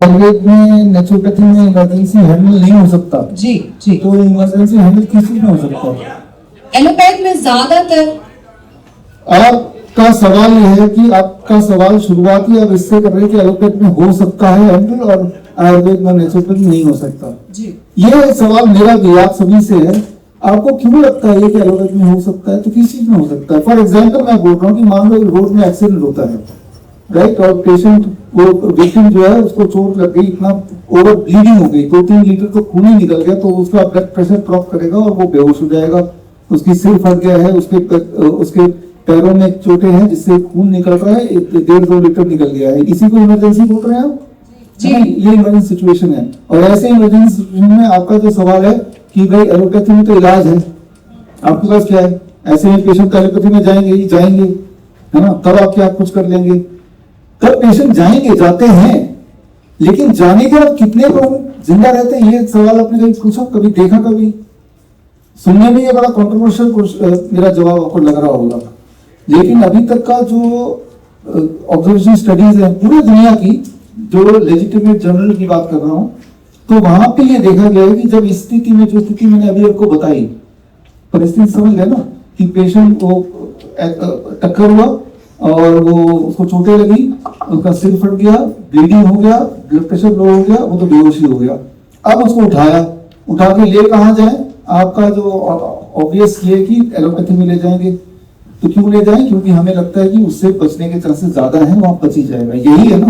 आयुर्वेद में नेचुरोपैथी में emergency handle नहीं हो सकता। जी जी। तो इमरजेंसी हैंडल किस चीज में हो सकता है? एलोपैथ में ज्यादातर आपका सवाल यह है कि आपका सवाल शुरुआती आप इससे कर रहे हैं कि एलोपैथ में हो सकता है हैंडल और आयुर्वेद में नेचुरोपैथी नहीं हो सकता। जी। ये सवाल मेरा भी आप सभी से है, आपको क्यों लगता है कि एलोपैथ में हो सकता है, तो किस चीज में हो सकता है? फॉर एग्जाम्पल मैं बोल रहा हूँ कि मान लो रोड में एक्सीडेंट होता है, राइट, और पेशेंट वो विक्टिम जो है उसको चोट लग गई, इतना ओवर ब्लीडिंग हो गई, 2-3 लीटर तो खून ही निकल गया, तो उसका ब्लड प्रेशर ड्रॉप करेगा और वो बेहोश हो जाएगा। उसकी सिर फट गया है, उसके पैरों में चोटें हैं जिससे खून निकल रहा है, 1.5-2 लीटर निकल गया है। इसी को इमरजेंसी बोल रहे हैं आप जी? ये इमरजेंसी सिचुएशन है। और ऐसे इमरजेंसी सिचुएशन में आपका जो सवाल है कि भाई एलोपैथी में तो इलाज है, आपके पास क्या है? ऐसे में पेशेंट एलोपैथी में जाएंगे, है ना, तब आप क्या कुछ कर लेंगे? तब पेशेंट जाएंगे, जाते हैं, लेकिन जाने के बाद कितने लोग जिंदा रहते हैं, ये सवाल आपने कभी पूछा, कभी देखा? कभी सुनने में ये बड़ा कॉन्ट्रोवर्शियल मेरा जवाब आपको लग रहा होगा, लेकिन अभी तक का जो ऑब्जर्वेशन स्टडीज है पूरी दुनिया की, जो लेजिटिमेट जर्नल की बात कर रहा हूं, तो वहां पे ये देखा गया है कि जब इस स्थिति में, जो स्थिति मैंने अभी आपको बताई, परिस्थिति समझ गए ना, कि पेशेंट को टक्कर हुआ और वो उसको चोटें लगी, उसका सिर फट गया, ब्लीडिंग हो गया, ब्लड प्रेशर लो हो गया, वो तो बेहोशी हो गया। अब उसको उठा के ले कहाँ जाए? आपका जो ऑब्वियस ये कि एलोपैथी में ले जाएंगे। तो क्यों ले जाएं? क्योंकि हमें लगता है कि उससे बचने के चांसेस ज्यादा हैं, वहां बच ही जाएगा, यही है ना।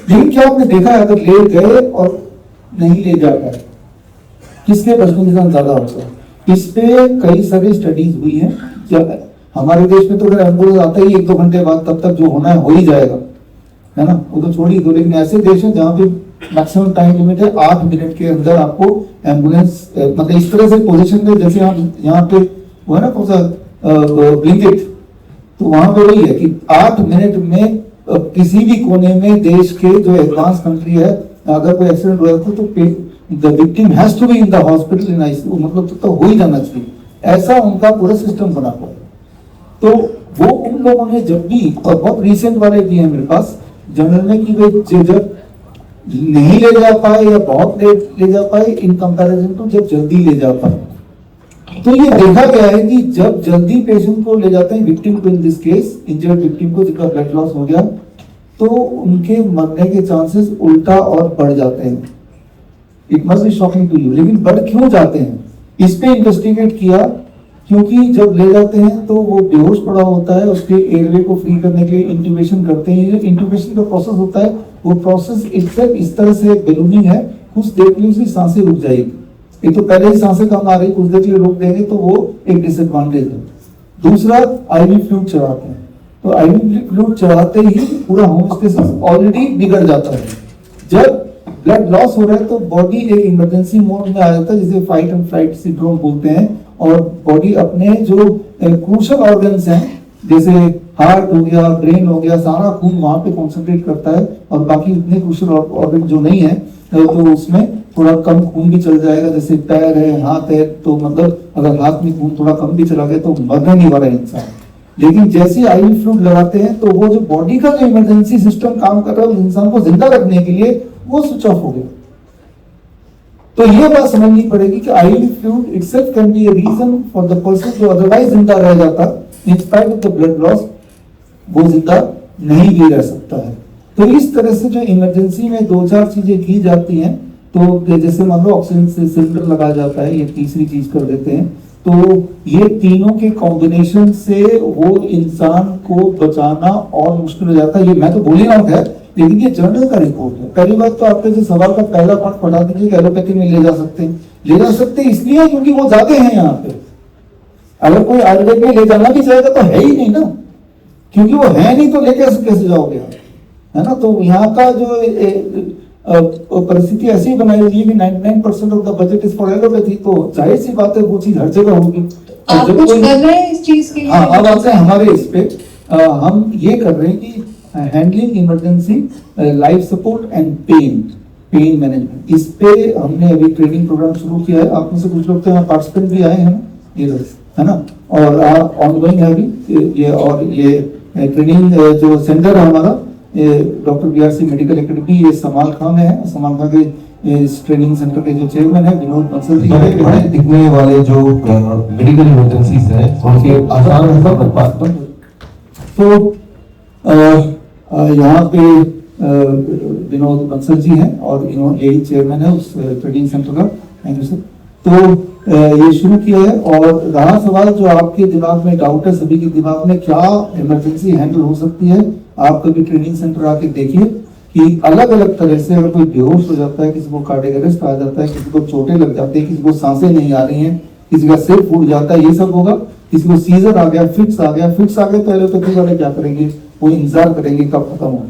लेकिन क्या आपने देखा है अगर ले गए और नहीं ले जा पाए, किसके बचने के चांस ज्यादा होता है? इस पे कई सारी स्टडीज हुई है। जब हमारे देश में तो अगर एम्बुलेंस आता ही 1-2 घंटे बाद, तब तक जो होना है हो ही जाएगा, है ना, वो तो छोड़ ही दो। लेकिन ऐसे देश हैं जहाँ पे मैक्सिमम टाइम लिमिट है 8 मिनट के अंदर आपको एम्बुलेंस, मतलब इस तरह से पोजीशन में, जैसे हम यहाँ पे वो है ना कौन सा ब्लिंकिट, तो वहां पे वही है कि 8 मिनट में किसी भी कोने में देश के जो एडवांस कंट्री है, अगर कोई एक्सीडेंट हुआ तो the victim has to be in the hospital in ICU, मतलब तो हो ही जाना चाहिए। ऐसा उनका पूरा सिस्टम बना हुआ है। तो वो उन लोगों ने जब भी, और बहुत रिसेंट वाले भी है मेरे पास जर्नल में, कि वे जब नहीं ले जा पाए या बहुत लेट ले जा पाए इन कंपैरिजन टू जब जल्दी ले जा पाए, तो ये देखा गया है कि जब जल्दी पेशेंट को ले जाते हैं, विक्टिम को, in this case injured victim को जिसका ब्लड लॉस हो गया, तो उनके मरने के चांसेस उल्टा और बढ़ जाते हैं। It must be shocking to you. लेकिन बढ़ क्यों जाते हैं, इस पे इन्वेस्टिगेट किया, क्योंकि जब ले जाते हैं तो वो बेहोश पड़ा होता है, उसके एयरवे को फ्री करने के लिए इंट्यूबेशन करते हैं। जो इंट्यूबेशन का प्रोसेस होता है, वो प्रोसेस इस तरह से बैलूनिंग है, कुछ देर के लिए उसकी सांसें रुक जाएगी। एक तो पहले ही सांसें कम आ रही, कुछ देर के लिए रोक देंगे तो वो एक डिसएडवांटेज है। दूसरा, आईवी फ्लूइड चढ़ाते हैं, तो आईवी फ्लूइड चढ़ाते ही पूरा होमोस्टेसिस ऑलरेडी बिगड़ जाता है। जब ब्लड लॉस हो रहा है तो बॉडी एक इमरजेंसी मोड में आ जाता है, जिसे फाइट एंड फ्लाइट सिंड्रोम बोलते हैं, और बॉडी अपने जो क्रूशियल ऑर्गन्स हैं, जैसे हार्ट हो गया, ब्रेन हो गया, सारा खून वहां पे कॉन्सेंट्रेट करता है, और बाकी उतने क्रूशियल ऑर्गन जो नहीं है तो उसमें थोड़ा कम खून भी चल जाएगा। जैसे पैर है, हाथ है, तो मतलब अगर हाथ में खून थोड़ा कम भी चला गया तो मरने नहीं वाला इंसान। लेकिन जैसे आईवी फ्लूइड लगाते हैं तो वो जो बॉडी का जो इमरजेंसी सिस्टम काम कर रहा है उस इंसान को जिंदा रखने के लिए, वो स्विच ऑफ हो गया। तो ये बात समझनी पड़ेगी कि IV fluid itself can be a reason for the person जो अदरवाइज जिंदा रह जाता, in spite of the blood loss, वो जिंदा नहीं भी रह सकता है। तो इस तरह से जो इमरजेंसी में 2-4 चीजें की जाती हैं, तो जैसे मान लो ऑक्सीजन सिलेंडर लगाया जाता है, ये तीसरी चीज कर देते हैं, तो ये तीनों के कॉम्बिनेशन से वो इंसान को बचाना और मुश्किल हो जाता है। ये मैं तो बोल ही रहा हूँ खैर, लेकिन ये जर्नल का रिपोर्ट है। पहली बात तो आपके जो सवाल का पहला पार्ट पढ़ा दीजिए कि एलोपैथी में ले जा सकते हैं इसलिए क्योंकि वो जाते हैं यहाँ पे। अगर कोई आयुर्वेद में ले जाना भी चाहेगा तो है ही नहीं ना, क्योंकि वो है नहीं, तो लेके कैसे जाओगे आप, है ना। तो यहाँ का जो परिस्थिति ऐसी बनाई हुई है कि 99% of the budget is for allopathy, तो जाहिर सी बात है वो चीज हर जगह होगी। आप कुछ कर रहे हैं इस चीज के लिए? हाँ, अब आते हैं हमारे इस पे, हम ये कर रहे हैं कि handling emergency life support and pain management, इस पे हमने अभी ट्रेनिंग प्रोग्राम शुरू किया है। आप में से कुछ लोग तो यहाँ पार्टिसिपेंट भी आए हैं, ये है ना, और ऑनगोइंग है अभी ये। और ये ट्रेनिंग जो सेंटर है हमारा, डॉक्टर BRC मेडिकल एकेडमी, ये समाल खान है, समाल खान के इस ट्रेनिंग सेंटर के जो चेयरमैन है विनोद बंसल जी बड़े बड़े दिखने वाले जो मेडिकल इमरजेंसीज हैं उनके आसार मतलब तो यहाँ पे विनोद बंसल जी हैं और इन्होंने यही चेयरमैन है उस ट्रेनिंग सेंटर का। Thank you sir. तो ये शुरू किया है और रहा सवाल जो आपके दिमाग में डाउट है, सभी के दिमाग में, क्या इमरजेंसी हैंडल हो सकती है, आप कभी ट्रेनिंग सेंटर आके देखिए कि अलग अलग तरह से अगर कोई बेहोश हो जाता है, किसी को कार्डियक अरेस्ट आ जाता है, किसी को चोटें लग जाती है, किसी को सांसें नहीं आ रही हैं, किसी का सिर फूट जाता है, ये सब होगा। किसी को सीजर आ गया, फिट्स आ गया तो एलोपैथी वाले क्या करेंगे, वो इंतजार करेंगे कब खत्म हो।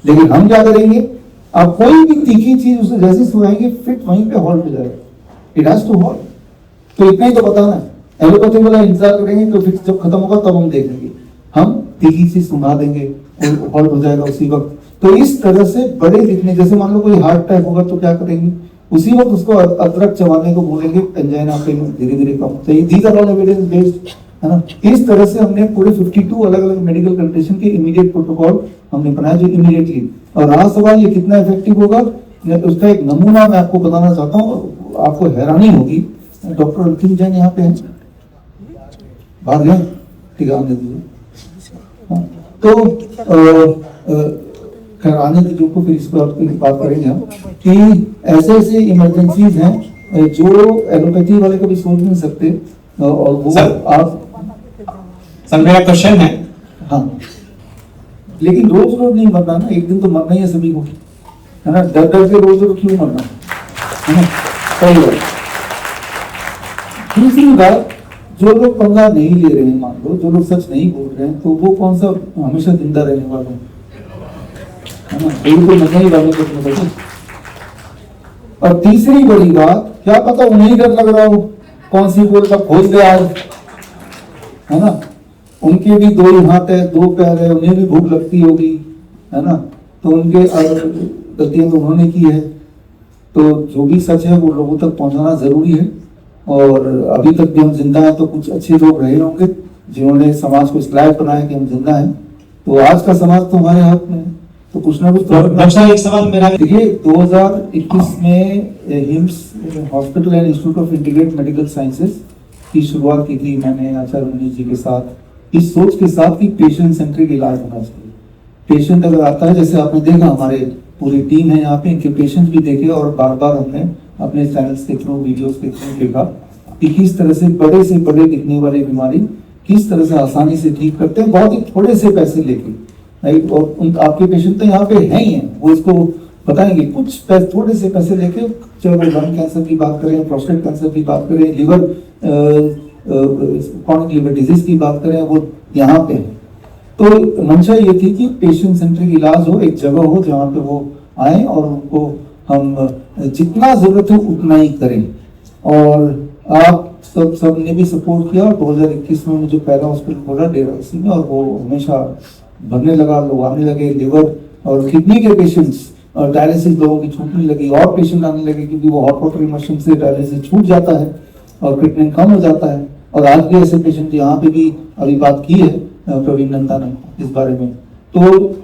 लेकिन हम क्या करेंगे, आप कोई भी तीखी चीज उसे जैसे सुनाएंगे फिट वहीं पे हॉल्ट हो जाएगा, इट हैज टू हॉल्ट। तो इतना ही तो बताना है। एलोपैथी वाला इंतजार करेंगे तो फिर जब खत्म होगा तब हम देखेंगे, हम तीखी चीज सुना देंगे और हॉल्ट हो जाएगा उसी वक्त। तो इस तरह से बड़े दिखने, जैसे मान लो कोई हार्ट अटैक होगा तो क्या करेंगे, उसी वक्त उसको अदरक चबाने को बोलेंगे, एंजाइना पेन धीरे धीरे कम होता है। These are all evidence based, है ना। इस तरह से हमने पूरे 52 अलग अलग मेडिकल कंडीशन के इमीडिएट प्रोटोकॉल हमने बनाया जो इमीडिएटली। और रहा सवाल ये कितना इफेक्टिव होगा, उसका एक नमूना मैं आपको बताना चाहता हूँ, आपको हैरानी होगी। डॉक्टर अंतिम जैन यहाँ पे हैं, बाहर गए, ठीक है, आने दीजिए। हाँ, तो खैर आने दीजिए को, फिर इस पर बात करेंगे हम कि ऐसे ऐसे इमरजेंसीज हैं जो एलोपैथी वाले कभी सोच नहीं सकते। और वो आप सर मेरा क्वेश्चन है, हाँ, लेकिन रोज रोज नहीं मरना ना, एक दिन तो मरना ही है सभी को, है ना। डर डर के रोज रोज क्यों मरना, है ना। सही बात। दूसरी बात, जो लोग पंगा नहीं ले रहे हैं, मान लो जो लोग सच नहीं बोल रहे हैं, तो वो कौन सा हमेशा जिंदा रहने वाला है ना, बिल्कुल नहीं वाले को। और तीसरी बड़ी बात, क्या पता उन्हें डर लग रहा हो, कौन सी बोल का खोज ले आज, है ना। उनके भी 2 ही हाथ है, 2 पैर है, उन्हें भी भूख लगती होगी, है ना। तो उनके गलतियां तो उन्होंने की है। तो जो भी सच है वो लोगों तक पहुंचाना जरूरी है। और अभी तक भी हम जिंदा हैं तो कुछ अच्छे लोग रहे होंगे जिन्होंने समाज को इस लायक बनाया कि हम जिंदा हैं। तो आज का समाज तो हमारे हाथ में है, तो कुछ ना कुछ एक सवाल मेरा, देखिए 2021 में hymns hospital and institute of integrate medical sciences की शुरुआत की थी मैंने आचार्य मुनि जी के साथ, इस सोच के साथ कि पेशेंट सेंट्रिक इलाज होना चाहिए। पेशेंट अगर आता है, जैसे आपने देखा हमारे पूरी टीम है यहाँ पे, इनके पेशेंट भी देखे और बार बार हमने अपने चैनल्स के थ्रू, वीडियोस के थ्रू देखा कि किस तरह से बड़े दिखने वाली बीमारी किस तरह से आसानी से ठीक करते हैं, बहुत ही थोड़े से पैसे लेके, राइट। और आपके पेशेंट तो यहाँ पे हैं ही हैं, वो इसको बताएंगे, कुछ थोड़े से पैसे लेके, चाहे वो लंग कैंसर की बात करें, प्रोस्टेट कैंसर की बात करें, लिवर क्रॉनिक लिवर डिजीज की बात करें, वो यहाँ पे है। तो मंशा ये थी कि पेशेंट सेंट्रिक इलाज हो, एक जगह हो जहाँ पे वो आए और उनको हम जितना जरूरत है उतना ही करें। और आप सब ने भी सपोर्ट किया। 2021 में मुझे पहला हॉस्पिटल खोला डेरासी में और वो हमेशा भरने लगा, लोग आने लगे। लिवर और किडनी के पेशेंट्स और डायलिसिस लोगों की छूटने लगी और पेशेंट आने लगे, क्योंकि वो हॉट वाटर मशीन से डायलिसिस छूट जाता है और ट्रीटमेंट कम हो जाता है। और आज भी ऐसे पेशेंट यहाँ पे भी अभी बात की है प्रवीण नंदा ने इस बारे में, तो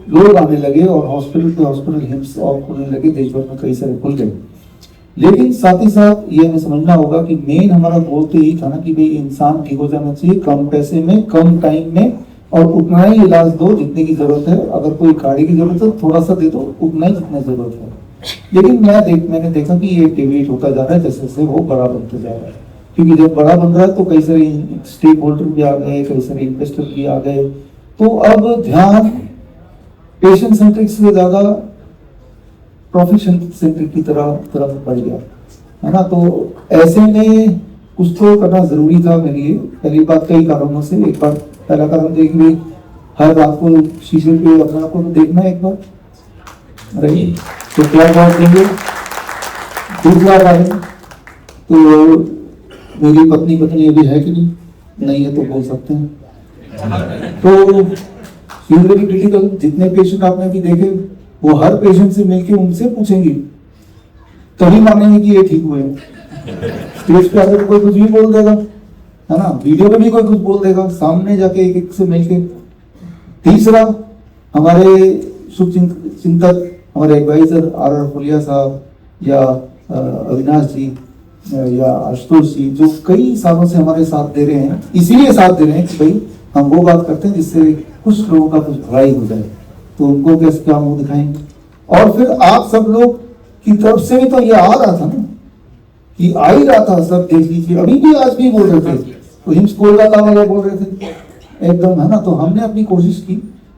लोग आने लगे और हॉस्पिटल पे हॉस्पिटल हिम्स और खुलने लगे, देश भर में कई सारे खुल गए। लेकिन साथ ही साथ ये हमें समझना होगा कि मेन हमारा गोल तो यही था ना कि भाई इंसान ठीक हो जाना चाहिए, कम पैसे में, कम टाइम में, और उतना ही इलाज दो जितने की जरूरत है। अगर कोई गाड़ी की जरूरत है थोड़ा सा दे दो, उतना ही जितना जरूरत है। लेकिन मैंने देखा कि ये डिवेट होता जा रहा है, जैसे जैसे वो बड़ा बनते जा रहा है, क्योंकि जब बड़ा बन रहा है तो कई सारे स्टेक होल्डर भी आ गए, कई सारे इन्वेस्टर भी आ गए। तो अब ध्यान पेशेंट सेंट्रिक से ज्यादा प्रॉफिट सेंट्रिक की तरफ बढ़ गया, है ना। तो ऐसे में कुछ तो करना जरूरी था मेरे लिए। पहली बात कई कारणों से, एक बार पहला कारण देख भी हर रात को शीशे पे अपने आप को देखना एक बार, रही तो क्या बात देंगे। दूसरा कारण तो मेरी पत्नी अभी है कि नहीं है तो बोल सकते हैं। तो क्रिटिकल जितने पेशेंट आपने भी देखे, वो हर पेशेंट से मिलके उनसे पूछेंगी तभी मानेंगे कि ये ठीक हुए। स्टेज पे आकर कोई कुछ भी बोल देगा, है ना, वीडियो में भी कोई कुछ बोल देगा, सामने जाके एक एक से मिलके। तीसरा, हमारे शुभ चिंतक हमारे एडवाइजर आर फुलिया साहब या अविनाश जी या आशुतोष जी जो कई सालों से हमारे साथ दे रहे हैं, इसीलिए साथ दे रहे हैं कि भाई हम वो बात करते हैं जिससे कुछ लोगों का कुछ भलाई हो जाए, तो उनको कैसे क्या मुंह दिखाएंगे। और फिर आप सब लोग की तरफ से भी तो ये आ रहा था ना, कि आ ही रहा था, सब देख लीजिए, अभी भी आज भी बोल रहे थे, तो हिम्स कोलकाता वाले बोल रहे थे एकदम, है ना। तो हमने अपनी कोशिश की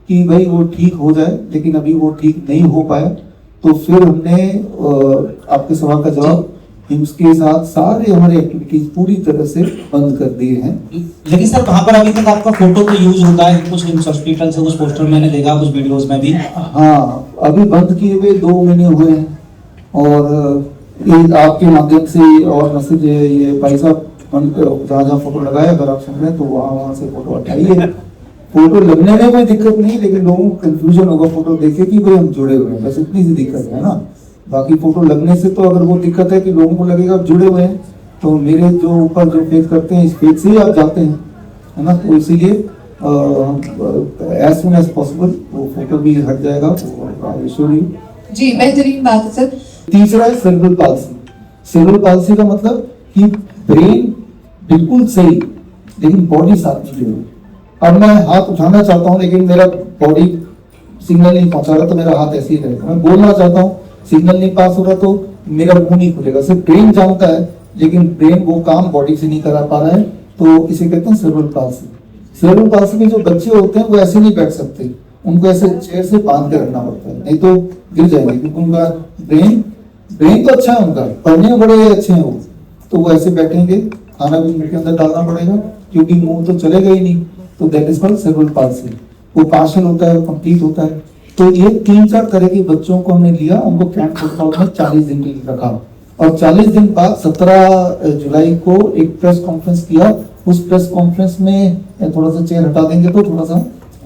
कि भाई वो ठीक हो जाए, लेकिन अभी वो ठीक नहीं हो पाया, तो फिर हमने आपके सवाल का जवाब हिम्स के साथ सारे हमारे एक्टिविटीज पूरी तरह से बंद कर दिए हैं। लेकिन सर वहाँ पर अभी तक आपका फोटो तो यूज होता है कुछ निम्स हॉस्पिटल से, कुछ पोस्टर मैंने देखा, कुछ वीडियोस में भी। हाँ, अभी बंद किए हुए 2 महीने हुए हैं, और ये आपके माध्यम से और मैसेज ये भाई साहब जहाँ जहाँ फोटो लगाए, अगर आप सुन रहे हैं तो वहाँ से फोटो हटाइए। फोटो लगने में कोई दिक्कत नहीं, लेकिन लोगों को कंफ्यूजन होगा फोटो देखे कि भाई हम जुड़े हुए हैं, बस इतनी सी दिक्कत है ना। बाकी फोटो लगने से तो अगर वो दिक्कत है कि लोगों को लगेगा आप जुड़े हुए हैं, तो मेरे जो ऊपर जो फेस करते हैं इस फेस से ही आप जाते हैं, है ना। तो इसीलिए एज सुन एज पॉसिबल वो फोटो भी हट जाएगा। जी बेहतरीन बात है सर। तीसरा है सेरेब्रल पाल्सी। सेरेब्रल पाल्सी का मतलब कि ब्रेन बिल्कुल सही लेकिन बॉडी साथ नहीं जुड़ी। अब मैं हाथ उठाना चाहता हूँ लेकिन मेरा बॉडी सिग्नल नहीं पहुंचा रहा, तो मेरा हाथ ऐसे ही रहेगा। मैं बोलना चाहता हूँ, सिग्नल नहीं पास हो रहा, तो मेरा मुंह नहीं खुलेगा। सिर्फ ब्रेन जानता है, लेकिन ब्रेन वो काम बॉडी से नहीं करा पा रहा है, तो इसे कहते हैं सेरेब्रल पाल्सी। सेरेब्रल पाल्सी में जो बच्चे होते हैं वो ऐसे नहीं बैठ सकते, उनको ऐसे चेयर से बांध के रखना पड़ता है, नहीं तो गिर जाएंगे, क्योंकि उनका ब्रेन तो अच्छा है, उनका पढ़ने में बड़े अच्छे हैं वो, तो वो ऐसे बैठेंगे, खाना भी मुंह के अंदर डालना पड़ेगा क्योंकि मुंह तो चलेगा ही नहीं, तो that is called cerebral palsy. वो पार्शियल होता है, कंप्लीट होता है। तो ये 3-4 तरह के बच्चों को हमने लिया, उनको कैंप प्रोटोकॉल में 40 दिन के लिए रखा, और 40 दिन बाद 17 जुलाई को एक प्रेस कॉन्फ्रेंस किया। उस प्रेस कॉन्फ्रेंस में थोड़ा सा चेयर हटा देंगे तो थोड़ा सा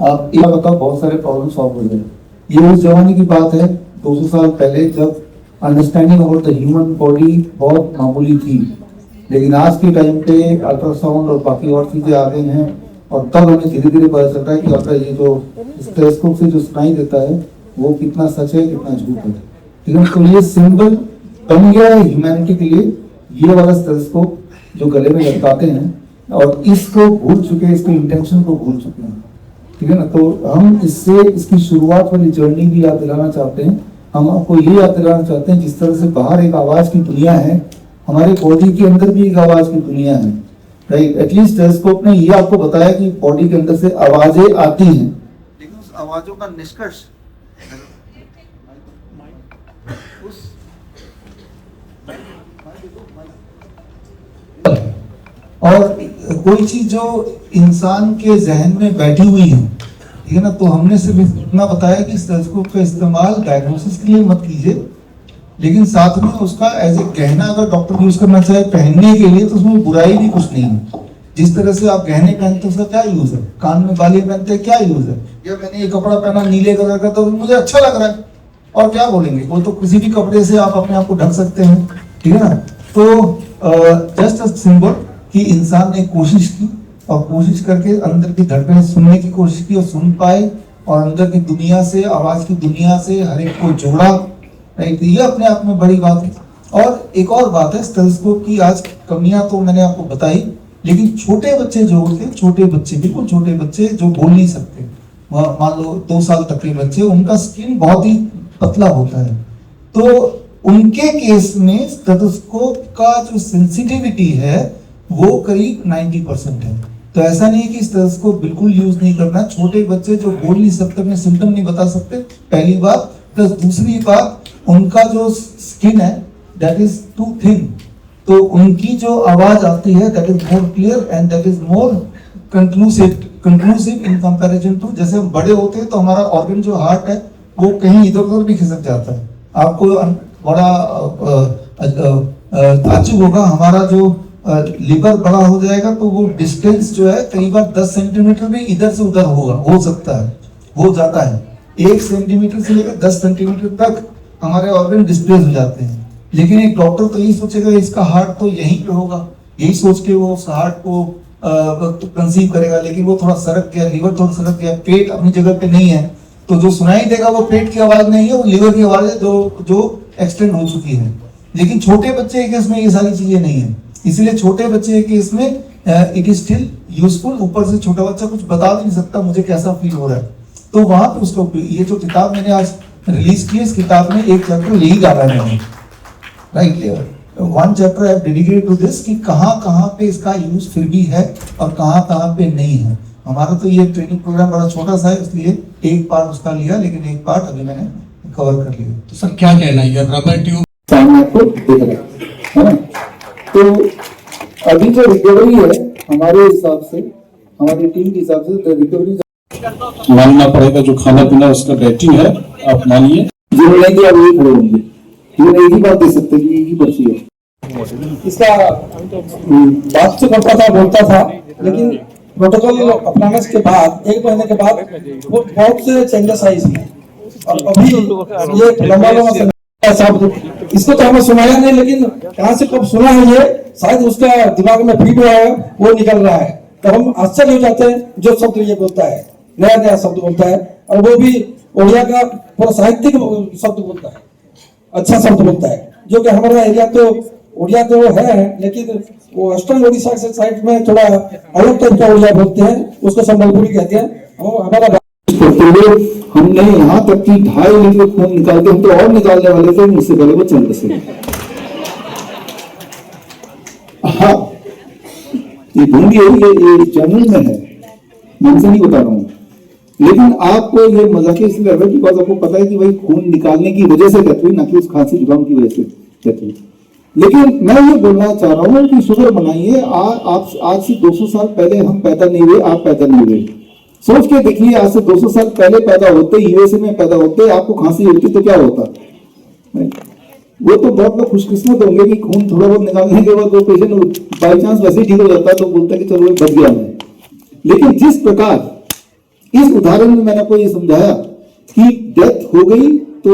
आप ये बताओ, बहुत सारे प्रॉब्लम सॉल्व हो जाए। ये उस जमाने की बात है 200 साल पहले, जब understanding about the human body बहुत मामूली थी, लेकिन आज के टाइम पे अल्ट्रासाउंड और बाकी और चीजें आ गई हैं, और तब हमें धीरे धीरे पता चल रहा है कि आपका ये जो स्टेथोस्कोप से जो सुनाई देता है वो कितना सच है कितना झूठ है। ठीक है, तो ये सिंबल बन गया है ह्यूमैनिटी के लिए, ये वाला स्टेथोस्कोप जो गले में लटकाते हैं, और इसको भूल चुके हैं, इसके इंटेंशन को भूल चुके हैं। ठीक है ना, तो हम इससे इसकी शुरुआत वाली जर्नी भी याद दिलाना चाहते हैं। हम आपको ये याद दिलाना चाहते हैं, जिस तरह से बाहर एक आवाज की दुनिया है, हमारे बॉडी के अंदर भी एक आवाज की दुनिया है, राइट। एटलीस्ट टेलीस्कोप ने ये आपको बताया कि बॉडी के अंदर से आवाजें आती हैं, लेकिन उस आवाजों का निष्कर्ष और कोई चीज जो इंसान के जहन में बैठी हुई है, ठीक है ना, तो हमने सिर्फ इतना बताया कि टेलीस्कोप का इस्तेमाल डायग्नोसिस के लिए मत कीजिए, लेकिन साथ में उसका एज ए गहना अगर डॉक्टर यूज करना चाहे पहनने के लिए, तो उसमें बुराई भी कुछ नहीं है। जिस तरह से आप गहने पहनते हैं उसका क्या यूज है, कान में बाली पहनते हैं क्या यूज है, या मैंने ये कपड़ा पहना नीले कलर का तो मुझे अच्छा लग रहा है, और क्या बोलेंगे, वो तो किसी भी कपड़े से आप अपने आप को ढक सकते हैं। ठीक है ना, तो जस्ट अ सिंबल कि इंसान ने कोशिश की, और कोशिश करके अंदर की धड़कनें सुनने की कोशिश की और सुन पाए, और अंदर की दुनिया से, आवाज की दुनिया से हर एक को जोड़ा, राइट। ये अपने आप में बड़ी बात है। और एक और बात है, टेलीस्कोप की आज कमियां तो मैंने आपको बताई, लेकिन छोटे बच्चे जो होते हैं, छोटे बच्चे, बिल्कुल छोटे बच्चे जो बोल नहीं सकते, मान लो 2 साल तक के बच्चे, उनका स्किन बहुत ही पतला होता है, तो उनके केस में स्टेथोस्कोप का जो सेंसिटिविटी है वो करीब 90% है। तो ऐसा नहीं है कि स्टेथोस्कोप बिल्कुल यूज नहीं करना। छोटे बच्चे जो बोल नहीं सकते, अपने सिम्टम नहीं बता सकते, पहली बात, प्लस दूसरी बात, उनका जो स्किन है दैट इज टू थिन, तो उनकी जो आवाज आती है that is more clear and that is more conclusive in comparison to, जैसे हम बड़े होते हैं तो हमारा ऑर्गन जो हार्ट है वो कहीं इधर उधर भी खिसक जाता है। आपको बड़ा ताज्जुब होगा, हमारा जो लिवर बड़ा हो जाएगा तो वो डिस्टेंस जो है कई बार 10 सेंटीमीटर भी इधर से उधर हो सकता है, हो जाता है। 1 सेंटीमीटर से लेकर 10 सेंटीमीटर तक हमारे ऑर्गन डिस्प्लेस हो जाते हैं, लेकिन एक डॉक्टर तो यही सोचेगा इसका हार्ट तो यहीं पे होगा, यही सोच के वो उस हार्ट को कंसीव करेगा, लेकिन वो थोड़ा सरक गया, लिवर थोड़ा सरक गया, पेट अपनी जगह पे नहीं है, तो जो सुनाई देगा वो पेट की आवाज नहीं है, वो लीवर की आवाज है जो एक्सटेंड हो चुकी है। लेकिन छोटे बच्चे के केस में ये सारी चीजें नहीं है, इसलिए छोटे बच्चे के केस में इट इज स्टिल यूजफुल। ऊपर से छोटा बच्चा कुछ बता भी नहीं सकता मुझे कैसा फील हो रहा है, तो वहां पे उसको ये जो किताब मैंने आज रिलीज की है, इस किताब में एक चैप्टर यही डाला है मैंने, right, one chapter I dedicated to this कि कहाँ पे इसका यूज फिर भी है और कहाँ पे नहीं है। हमारा तो ये ट्रेनिंग प्रोग्राम बड़ा छोटा सा है, इसलिए एक पार्ट उसका लिया, लेकिन एक पार्ट अभी मैंने कवर कर लिया। तो सर क्या कहना है, रबर ट्यूब सामने आपको दिख रहा है ना। तो अभी जो रिकवरी है हमारे हिसाब से, हमारी टीम के हिसाब से रिकवरी मानना पड़ेगा, जो खाना पीना उसका बेहतरीन है, आप मानिए। जो नहीं आप यही खड़े होंगे, ये एक ही बात दे सकते कि एक ही पर्ची है। इसका बात से करता था, बोलता था, लेकिन प्रोटोकॉल अपनाने के बाद 1 महीने के बाद वो बहुत से चेंजेस आए इसमें। और अभी ये लंबा शब्द इसको तो हमें सुनाया नहीं, लेकिन कहाँ से कब सुना है ये, शायद उसका दिमाग में फीड हुआ है, वो निकल रहा है। तो हम आश्चर्य हो जाते हैं जो शब्द ये बोलता है, नया नया शब्द बोलता है, और वो भी उड़िया का पूरा साहित्यिक शब्द बोलता है, अच्छा शब्द बोलता है। जो कि हमारा एरिया तो उड़िया तो है, लेकिन वो वेस्टर्न उड़ीसा से साइड में थोड़ा अलग टाइप का उड़िया बोलते हैं, उसको संबलपुरी कहते हैं। हमारा हमने यहाँ तक कि 2.5 लीटर खून निकाल के, हम तो और निकालने वाले थे, मुझसे पहले वो चल बसे। हाँ, ये ढूंढी है, ये जर्नल में है, मैं उनसे नहीं बता रहा हूँ, लेकिन आपको ये मजाक इसलिए लग रहा है बिकॉज आपको पता है कि भाई खून निकालने की वजह से डेथ हुई, ना कि उस खांसी जुकाम की वजह से डेथ हुई। लेकिन मैं ये बोलना चाह रहा हूँ कि शुगर बनाइए, आप आज से 200 साल पहले हम पैदा नहीं हुए, आप पैदा नहीं हुए। सोच के देखिए, आज से 200 साल पहले पैदा होते, यूएसए में पैदा होते, आपको खांसी होती तो क्या होता? वो तो बहुत लोग खुशकिस्मत होंगे कि खून थोड़ा बहुत निकालने के बाद वो पेशेंट बाई चांस वैसे ही ठीक हो जाता है, तो बोलता है कि चलो बच गया मैं। लेकिन जिस प्रकार इस उदाहरण में मैंने आपको ये समझाया कि डेथ हो गई, तो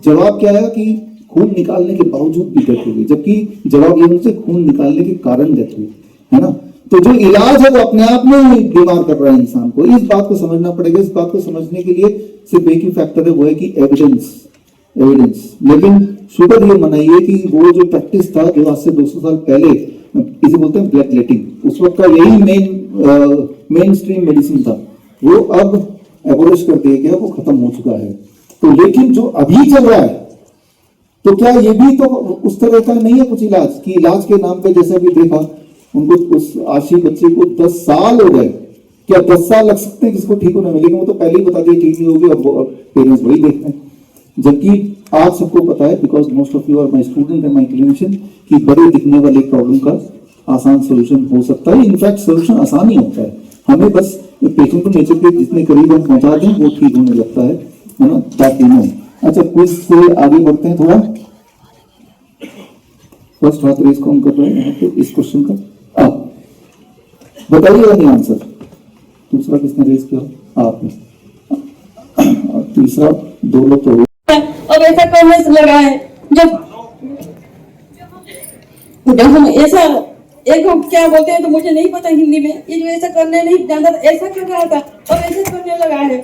जवाब क्या है कि खून निकालने के बावजूद भी डेथ हो गई, जबकि जवाब ये उनसे खून निकालने के कारण डेथ हुई, है ना। तो जो इलाज है वो अपने आप में ही बीमार कर रहा है इंसान को, इस बात को समझना पड़ेगा। इस बात को समझने के लिए सिर्फ एक ही फैक्टर है, वो है कि एविडेंस। लेकिन शुगर ये मनाइए कि वो जो प्रैक्टिस था जो आज से 200 साल पहले, इसे बोलते हैं ब्लड क्लॉटिंग, उस वक्त का यही मेन स्ट्रीम मेडिसिन था, वो अब एबोलिश कर दिया गया, वो खत्म हो चुका है। तो लेकिन जो अभी चल रहा है, तो क्या ये भी तो उस तरह का नहीं है कुछ इलाज कि इलाज के नाम पे, जैसे अभी देखा उनको, उस आशी बच्चे को 10 साल हो गए, क्या 10 साल लग सकते हैं किसको ठीक होने में? लेकिन वो तो पहले ही बता दिया ठीक नहीं होगी, और पेरेंट्स वही देखते हैं। जबकि आप सबको पता है, because most of you are my student and my clinician, कि बड़े दिखने वाले प्रॉब्लम का आसान सोल्यूशन हो सकता है। इनफैक्ट सोल्यूशन आसान ही होता है, हमें बस पेशेंट को नेचर के जितने करीब हम पहुंचा दें वो ठीक होने लगता है ना, दैट यू नो। अच्छा, क्विज से आगे बढ़ते हैं थोड़ा। फर्स्ट हाथ रेस कौन कर रहे हैं यहाँ पे इस क्वेश्चन का? आप बताइएगा नहीं आंसर। दूसरा किसने रेस किया? आपने। और तीसरा 2 लोग तो और ऐसा करने से लगा है, जब हम ऐसा एक क्या बोलते हैं तो मुझे नहीं पता हिंदी में, ये जो ऐसा करने नहीं जानता था, ऐसा कर रहा था और ऐसा करने लगा है।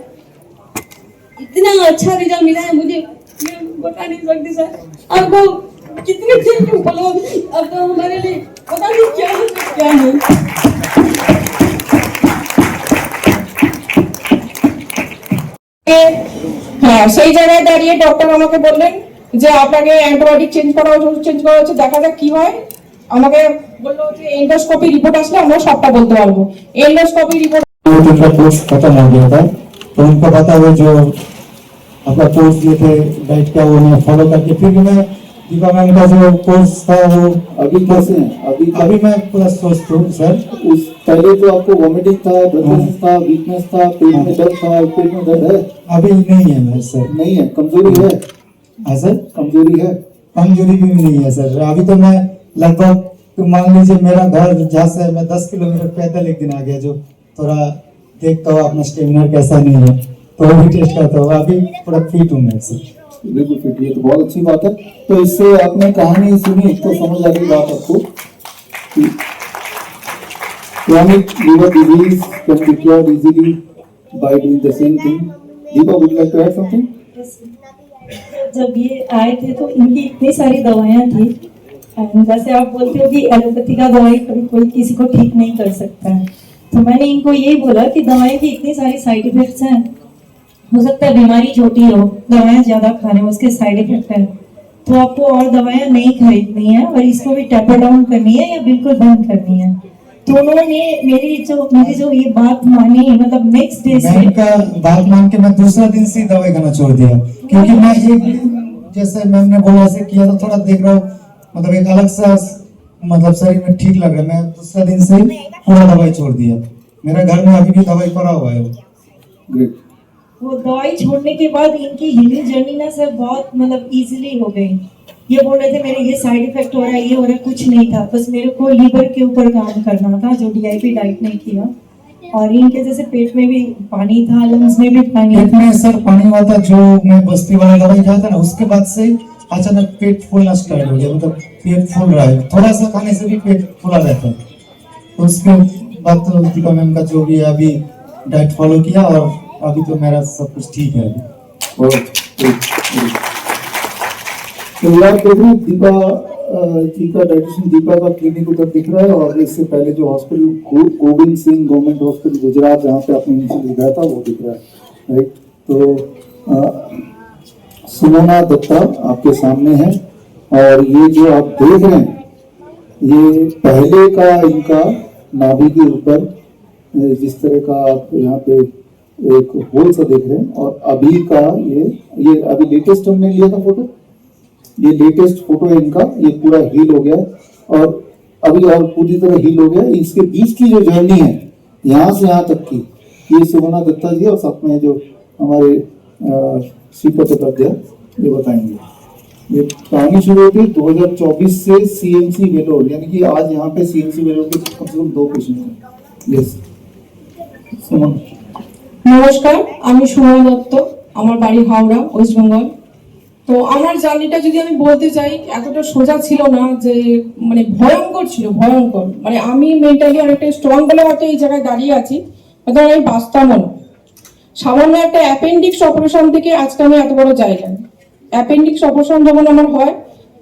इतना अच्छा रिजल्ट मिला है मुझे, मैं बता नहीं सकती सर। अब वो कितनी थैंक यू बोलो, अब तो हमारे लिए पता नहीं क्या है। হ্যাঁ, সেই জায়গায় দাঁড়িয়ে ডক্টর আমাকে বললেন যে আপনাকে অ্যান্টিবায়োটিক চেঞ্জ করা হচ্ছে, দেখা যাক কি হয়। আমাকে বললো যে एंडोस्कोपी रिपोर्ट আসলে আমরা সবটা বলতে পারবো। एंडोस्कोपी रिपोर्ट का कोर्स खत्म हो गया था, तो उनको पता है जो अपना कोर्स लिए थे डाइट का, वो मैं फॉलो करके फिर मैं दीपा मैम का जो कोर्स था वो अभी कैसे हैं? अभी मैं पूरा स्वस्थ हूँ सर। उस पहले तो आपको वॉमिटिंग था, ब्रेथलेसनेस था, वीकनेस था, पेट में दर्द था, पेट में दर्द है? अभी नहीं है मैं सर। नहीं है? कमजोरी है? हाँ सर, कमजोरी है? कमजोरी भी नहीं है सर। अभी तो मैं लगभग, तो मान लीजिए मेरा घर जहाँ से मैं 10 किलोमीटर पैदल एक दिन आ गया, जो थोड़ा देखता हूँ अपना स्टेमिना कैसा नहीं है, तो वो भी टेस्ट करता हूँ। अभी पूरा फिट हूँ मैं सर। बिल्कुल फिट, ये तो बहुत अच्छी बात है। तो इससे आपने कहानी सुनी तो समझ आ गई बात आपको कि chronic liver disease can be cured easily by doing the same thing, Deepa, would you like to add something? जब ये आए थे तो इनकी इतनी सारी दवाइयाँ थी, and जैसे आप बोलते हो कि एलोपैथी का दवाई कभी कोई किसी को ठीक नहीं कर सकता है, तो मैंने इनको यही बोला कि दवाई की इतनी सारी साइड इफेक्ट्स हैं, हो सकता है बीमारी छोटी हो, दवाइयाँ ज्यादा खा रहे हो उसके साइड इफेक्ट है, तो आपको और दवाइयाँ नहीं खरीदनी है और इसको भी टेपर डाउन करनी है या बिल्कुल बंद करनी है। तो उन्होंने मेरी जो ये बात मानी, मतलब नेक्स्ट डे से मैम का बात मान के मैं दूसरा दिन से ही दवाई खाना छोड़ दिया, क्योंकि मैं एक जैसे मैम ने बोला ऐसे किया तो थोड़ा देख रहा हूँ, मतलब एक अलग सा मतलब शरीर में ठीक लग रहा है। मैं दूसरा दिन से ही पूरा दवाई छोड़ दिया। मेरे घर में अभी भी दवाई पड़ा हुआ है। ग्रेट। वो दवाई छोड़ने के बाद इनकी हीलिंग जर्नी ना सर बहुत मतलब इजीली हो गई। ये बोल रहे थे मेरे ये साइड इफेक्ट हो रहा है, ये हो रहा है, कुछ नहीं था, बस मेरे को लीवर के ऊपर काम करना था, जो डीआईपी डाइट नहीं किया, और इनके जैसे पेट में भी पानी था, लंग्स में भी पानी पेट में सर पानी हुआ था, जो मैं बस्ती वाला दवाई खाया था ना, उसके बाद से अचानक पेट फूलना स्टार्ट हो गया। मतलब पेट फूल रहा है, थोड़ा सा खाने से भी पेट फूला रहता है। तो उसके बाद तो दीपा मैम का जो भी है अभी डाइट फॉलो किया और अभी तो मेरा सब कुछ ठीक है। तो यार देखिए दीपा जी का डाइटिशियन दीपा का क्लिनिक उधर दिख रहा है, और इससे पहले जो hospital Govind Singh government hospital Gujarat जहाँ पे आपने इनिशियली गया था वो दिख रहा है, राइट। तो सुमोना दत्ता आपके सामने है, और ये जो आप देख रहे हैं ये पहले का इनका नाभि के ऊपर जिस तरह का आप यहाँ पे एक होल सा देख रहे हैं, और अभी का ये अभी लेटेस्ट हमने लिया था फोटो, ये लेटेस्ट फोटो है इनका, ये पूरा हील हो गया और अभी और पूरी तरह हील हो गया। इसके बीच की जो जर्नी है यहाँ से यहाँ तक की, ये सुमना दत्ता जी और साथ में जो हमारे श्रीपत उपाध्याय ये बताएंगे। ये कहानी शुरू होती 2024 से सीएमसी वेलोर, यानी कि आज यहाँ पे सीएमसी वेलोर के कम से कम 2 पेशेंट हैं। यस सुमन। নমস্কার, আমি সুমন দত্ত, আমার বাড়ি হাওড়া, ওয়েস্ট বেঙ্গল। তো আমার জার্নিটা যদি আমি বলতে চাই, এতটা সোজা ছিল না, যে মানে ভয়ঙ্কর ছিল, ভয়ঙ্কর। মানে আমি মেন্টালি অনেকটা স্ট্রং বলে হয়তো এই জায়গায় দাঁড়িয়ে আছি, হয়তো আমি বাঁচতাম না। সামান্য একটা অ্যাপেন্ডিক্স অপারেশন থেকে আজকে আমি এত বড় জায়গায়। অ্যাপেন্ডিক্স অপারেশন যখন আমার হয়,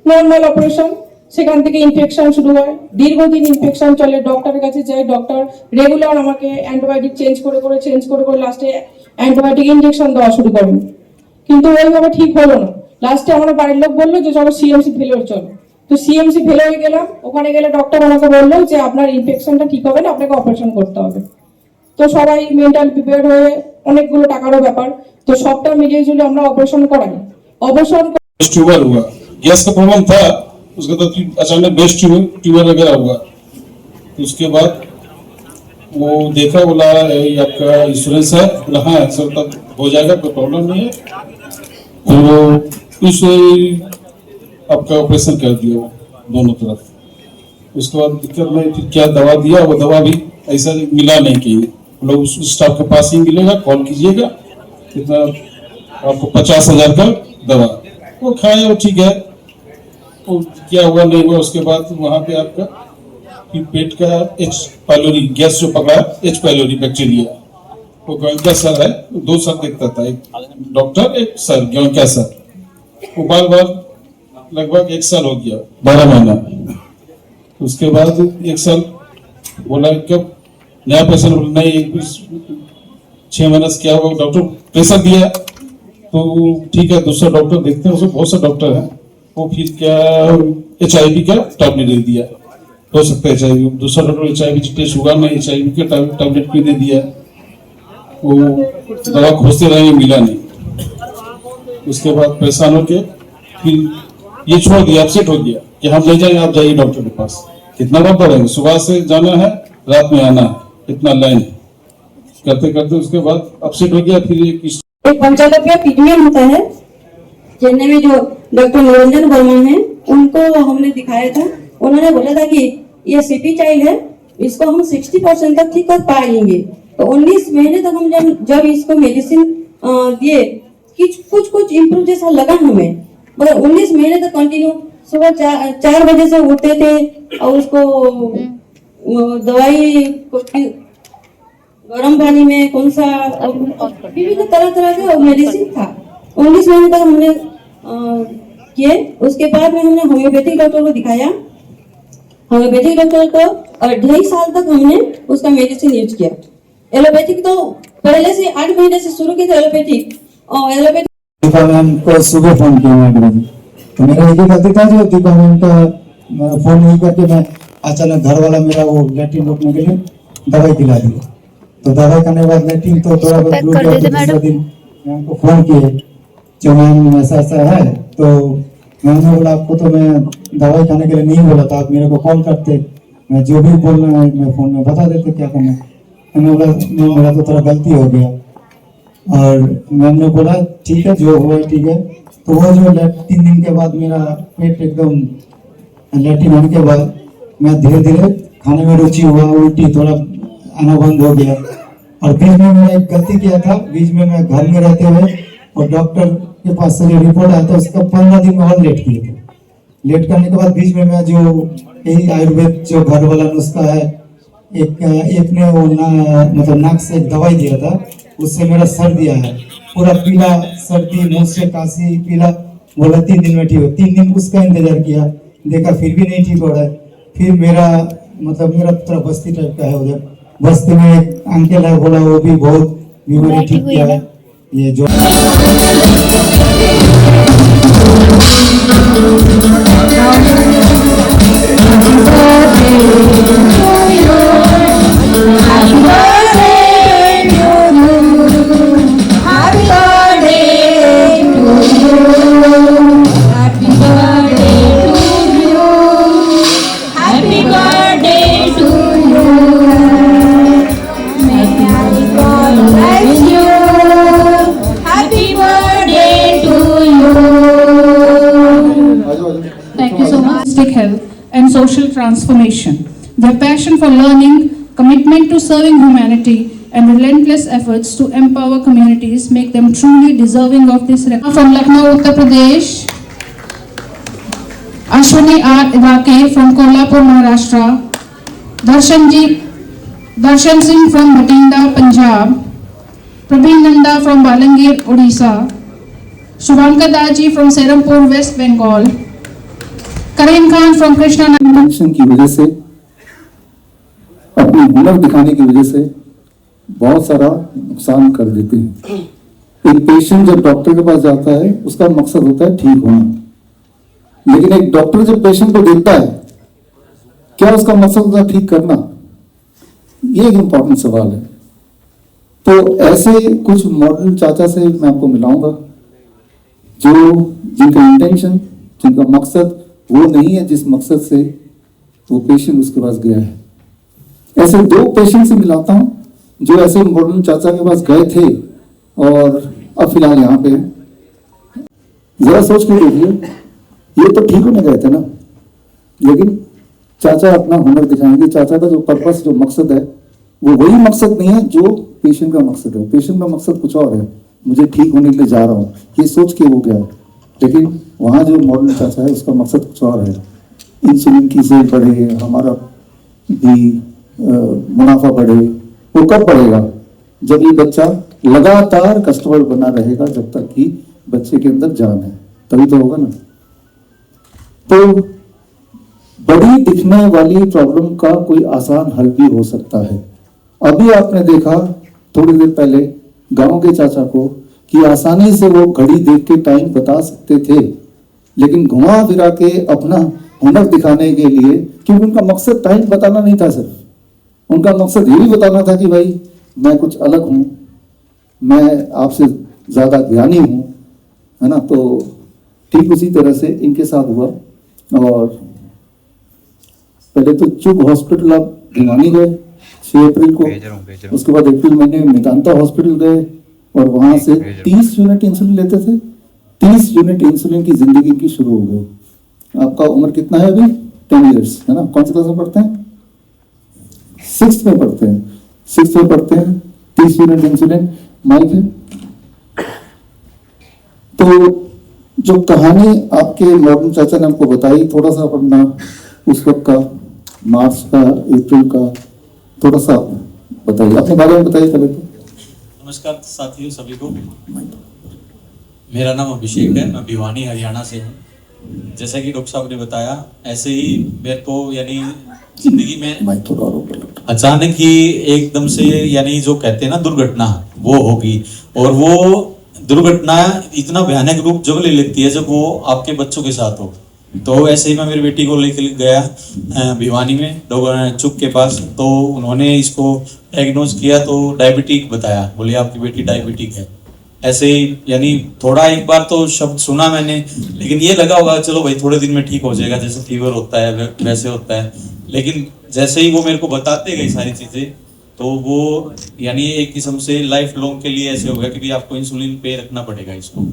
নর্মাল অপারেশন, সেখান থেকে ইনফেকশন শুরু হয়, দীর্ঘদিন ইনফেকশন চলে, ডক্টরের কাছে যাই, ডক্টর রেগুলার আমাকে অ্যান্টিবায়োটিক চেঞ্জ করে লাস্টে অ্যান্টিবায়োটিক ইনজেকশন দেওয়া শুরু করেন, কিন্তু ওইভাবে ঠিক হলো না। লাস্টে আমার বাড়ির লোক বললো যে চলো সিএমসি ফেলোর চলো। তো সিএমসি ফেলো হয়ে গেলাম। ওখানে গেলে ডক্টর আমাকে বললো যে আপনার ইনফেকশনটা ঠিক হবে না, আপনাকে অপারেশন করতে হবে। তো সবাই মেন্টাল প্রিপেয়ার হয়ে, অনেকগুলো টাকারও ব্যাপার, তো সবটা মিলিয়ে ঝুলিয়ে আমরা অপারেশন করাই। অপারেশন ट्यूबर हुआ, गैस का प्रॉब्लम था, उसके बाद फिर अचानक बेस्ट ट्यूबर वगैरह हुआ। तो उसके बाद वो देखा, बोला ये आपका इंश्योरेंस है, बोला हाँ सर तब हो जाएगा, कोई प्रॉब्लम नहीं है। फिर वो उस आपका ऑपरेशन कर दिया वो दोनों तरफ। उसके बाद दिक्कत में फिर क्या दवा दिया, वो दवा भी ऐसा मिला नहीं कहीं, लोग उस स्टाफ के पास ही मिलेगा, कॉल कीजिएगा, कितना आपको 50,000 का दवा, वो खाए वो ठीक है, वो क्या हुआ नहीं हुआ। उसके बाद वहाँ पे आपका फिर पेट का एच पाइलोरी गैस जो पकड़ा, एच पाइलोरी बैक्टीरिया, वो गोयनका सर है, 2 सर देखता था, एक डॉक्टर एक सर गोयनका सर, वो बार बार लगभग 1 साल हो गया, 12 महीना। उसके बाद 1 साल बोला कब नया पेशेंट, बोला नहीं 6 महीने से क्या हुआ, डॉक्टर प्रेशर दिया, तो ठीक है दूसरा डॉक्टर देखते हैं, उसमें बहुत से डॉक्टर हैं, वो फिर क्या HIV का टैबलेट दे दिया, हो सकता है HIV, दूसरा डॉक्टर HIV टेस्ट हुआ नहीं, HIV के टैबलेट भी दे दिया, वो दवा खोजते रहे, मिला नहीं। उसके बाद परेशान होके फिर ये छोड़ दिया, अपसेट हो गया कि हम ले जाएंगे, आप जाइए डॉक्टर के पास, कितना बार पड़ेगा, सुबह से जाना है रात में आना है, इतना लाइन करते करते उसके बाद अपसेट हो गया। फिर एक पंचालभ्य प्रीमियम होता है, चेन्नई में जो डॉक्टर निरंजन वर्मा है, उनको हमने दिखाया था। उन्होंने बोला था कि ये सीपी चाइल्ड है, इसको हम 60% तक ठीक कर पाएंगे। तो 19 महीने तक हम जब इसको मेडिसिन दिए, कुछ इम्प्रूव जैसा लगा हमें, मगर 19 महीने तक कंटिन्यू सुबह 4 बजे से उठते थे और उसको दवाई गर्म पानी में कौन सा विभिन्न तरह तरह का मेडिसिन था। 19 महीने तक हमने किए। उसके बाद में हमने होम्योपैथिक डॉक्टर को दिखाया। होम्योपैथिक डॉक्टर को और 2.5 साल तक हमने उसका मेडिसिन यूज किया। एलोपैथिक तो पहले से 8 महीने से शुरू की थी एलोपैथिक। और एलोपैथिक मैम को सुबह फोन किया मैडम, तो मेरा एक ही गलती था जो दीपा मैम का फोन नहीं करके मैं अचानक घर वाला मेरा वो लैट्रिन रोकने के लिए दवाई दिला दिया। तो दवाई करने के बाद लैट्रिन तो थोड़ा बहुत ब्लू किया। दूसरे दिन मैम को फोन किए जो मैम ऐसा ऐसा है, तो मैम ने बोला आपको तो मैं दवाई खाने के लिए नहीं बोला था, आप मेरे को कॉल करते, मैं जो भी बोलना है मैं फोन में बता देते क्या करना है। मैंने बोला नहीं मेरा तो थोड़ा गलती हो गया। और मैम ने बोला ठीक है जो हुआ ठीक है। तो वो जो 3 दिन के बाद मेरा पेट एकदम लैट्रिन होने के बाद मैं धीरे धीरे खाने में रुचि हुआ, उल्टी थोड़ा आना बंद हो गया। और बीच में मैंने एक गलती किया था, बीच में मैं घर में रहते हुए और डॉक्टर के पास से रिपोर्ट आया था उसका 15 दिन में और लेट किए थे। लेट करने के बाद बीच में मैं जो यही आयुर्वेद जो घर वाला नुस्खा है, एक ने वो मतलब नाक से एक दवाई दिया था, उससे मेरा सर्दी आया पूरा पीला, सर्दी मुंह से काशी पीला। बोला 3 दिन में ठीक हो। 3 दिन उसका इंतजार किया, देखा फिर भी नहीं ठीक हो रहा है। फिर मेरा मतलब मेरा थोड़ा बस्ती टाइप का है, उधर बस्ती में एक अंकल है, बोला वो भी बहुत बीमारी ठीक किया है। ये जो and social transformation. Their passion for learning, commitment to serving humanity, and relentless efforts to empower communities make them truly deserving of this recognition. From Lucknow, Uttar Pradesh, Ashwini R. Idake from Kolhapur, Maharashtra, Darshan Singh from Bhatinda, Punjab, Prabin Nanda from Balangir, Odisha, Shubhankar Daji from Serampur, West Bengal, Karim Khan from Krishna. Tension की वजह से, अपनी हुनर दिखाने की वजह से बहुत सारा नुकसान कर देते हैं। एक पेशेंट जब डॉक्टर के पास जाता है उसका मकसद होता है ठीक होना, लेकिन एक डॉक्टर जब पेशेंट को देखता है क्या उसका मकसद होता है ठीक करना? ये एक इंपॉर्टेंट सवाल है। तो ऐसे कुछ मॉडल चाचा से मैं आपको मिलाऊंगा जो जिनका इंटेंशन, जिनका मकसद वो नहीं है जिस मकसद से वो पेशेंट उसके पास गया है। ऐसे 2 पेशेंट से मिलाता हूं जो ऐसे मॉडर्न चाचा के पास गए थे और अब फिलहाल यहाँ पे हैं। जरा सोच के देखिए, ये तो ठीक होने गए थे ना, लेकिन चाचा अपना हुनर दिखाएंगे। चाचा का जो पर्पस, जो मकसद है, वो वही मकसद नहीं है जो पेशेंट का मकसद है। पेशेंट का मकसद कुछ और है, मुझे ठीक होने के लिए जा रहा हूँ, ये सोच के वो गया है। लेकिन वहाँ जो मॉडर्न चाचा है उसका मकसद कुछ और है। इंसुलिन की सेल बढ़े, हमारा भी मुनाफा बढ़े। वो कब बढ़ेगा? जब ये बच्चा लगातार कस्टमर बना रहेगा, जब तक कि बच्चे के अंदर जान है, तभी तो होगा ना। तो बड़ी दिखने वाली प्रॉब्लम का कोई आसान हल भी हो सकता है। अभी आपने देखा थोड़ी देर पहले गांव के चाचा को कि आसानी से वो घड़ी देख के टाइम बता सकते थे, लेकिन घुमा फिरा के अपना हुनर दिखाने के लिए, क्योंकि उनका मकसद टाइम बताना नहीं था, सिर्फ उनका मकसद ये भी बताना था कि भाई मैं कुछ अलग हूं, मैं आपसे ज्यादा ज्ञानी हूं, है ना। तो ठीक उसी तरह से इनके साथ हुआ। और पहले तो चुग हॉस्पिटल आप भिवानी गए 6 अप्रैल को, उसके बाद अप्रैल महीने में मेदांता हॉस्पिटल गए और वहां से 30 यूनिट इंसुलिन लेते थे। 30 यूनिट इंसुलिन की जिंदगी की शुरू हो गई। आपका उम्र कितना है अभी? 10 इयर्स, है ना। कौन सी क्लास में पढ़ते हैं? 6th में पढ़ते हैं। 6th में पढ़ते हैं। 30 यूनिट इंसुलिन माइक है। तो जो कहानी आपके मॉडर्न चाचा ने आपको बताई, थोड़ा सा अपना उस वक्त का, मार्च का, अप्रैल का थोड़ा सा बताइए अपने बारे में बताइए पहले तो। नमस्कार साथियों सभी को। मेरा नाम अभिषेक है, मैं भिवानी हरियाणा से हूँ। जैसा कि डॉक्टर साहब ने बताया, ऐसे ही मेरे को यानी जिंदगी में अचानक ही एकदम से यानी जो कहते हैं ना दुर्घटना, वो होगी। और वो दुर्घटना इतना भयानक रूप जब ले लेती है जब वो आपके बच्चों के साथ हो। तो ऐसे ही मैं मेरी बेटी को लेकर गया भिवानी में डॉक्टर चुप के पास, तो उन्होंने इसको डायग्नोज किया तो डायबिटिक बताया, बोले आपकी बेटी डायबिटिक है। ऐसे ही यानी थोड़ा एक बार तो शब्द सुना मैंने, लेकिन ये लगा होगा चलो भाई थोड़े दिन में ठीक हो जाएगा, जैसे फीवर होता है वैसे होता है। लेकिन जैसे ही वो मेरे को बताते गए सारी चीजें, तो वो यानी एक किस्म से लाइफ लॉन्ग के लिए ऐसे हो गया कि भी आपको इंसुलिन पे रखना पड़ेगा इसको।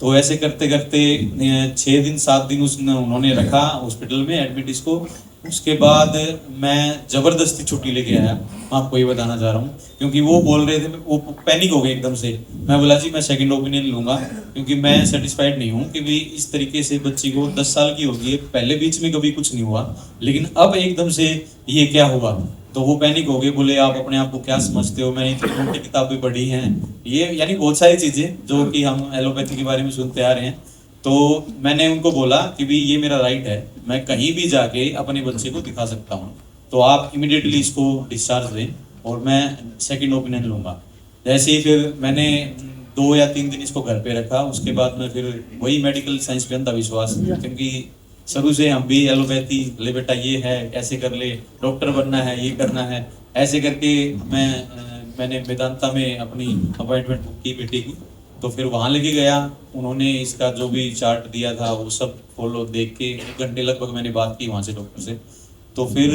तो ऐसे करते करते 6 दिन 7 दिन उन्होंने रखा हॉस्पिटल में एडमिट इसको। उसके बाद मैं जबरदस्ती छुट्टी लेके आया, मैं आपको ये बताना चाह रहा हूँ, क्योंकि वो बोल रहे थे, वो पैनिक हो गए एकदम से। मैं बोला जी मैं सेकंड ओपिनियन लूंगा, क्योंकि मैं सेटिस्फाइड नहीं हूँ कि भी इस तरीके से बच्ची को 10 साल की होगी है, पहले बीच में कभी कुछ नहीं हुआ, लेकिन अब एकदम से ये क्या हुआ। तो वो पैनिक हो गए, बोले आप अपने आप को क्या समझते हो, मैंने इतनी मोटी किताबें पढ़ी हैं, ये यानी बहुत सारी चीजें जो कि हम एलोपैथी के बारे में सुनते आ रहे हैं। तो मैंने उनको बोला कि भी ये मेरा राइट है, मैं कहीं भी जाके अपने बच्चे को दिखा सकता हूँ, तो आप इमीडिएटली इसको डिस्चार्ज दें और मैं सेकंड ओपिनियन लूँगा। जैसे ही फिर मैंने 2 या 3 दिन इसको घर पे रखा, उसके बाद में फिर वही मेडिकल साइंस पे अंधविश्वास, क्योंकि शुरू से हम भी एलोपैथी, ले बेटा ये है, ऐसे कर ले, डॉक्टर बनना है, ये करना है, ऐसे करके मैंने वेदांता में अपनी अपॉइंटमेंट बुक की बेटी की। तो फिर वहाँ लेके गया, उन्होंने इसका जो भी चार्ट दिया था वो सब फॉलो देख के 1 घंटे लगभग मैंने बात की वहाँ से डॉक्टर से। तो फिर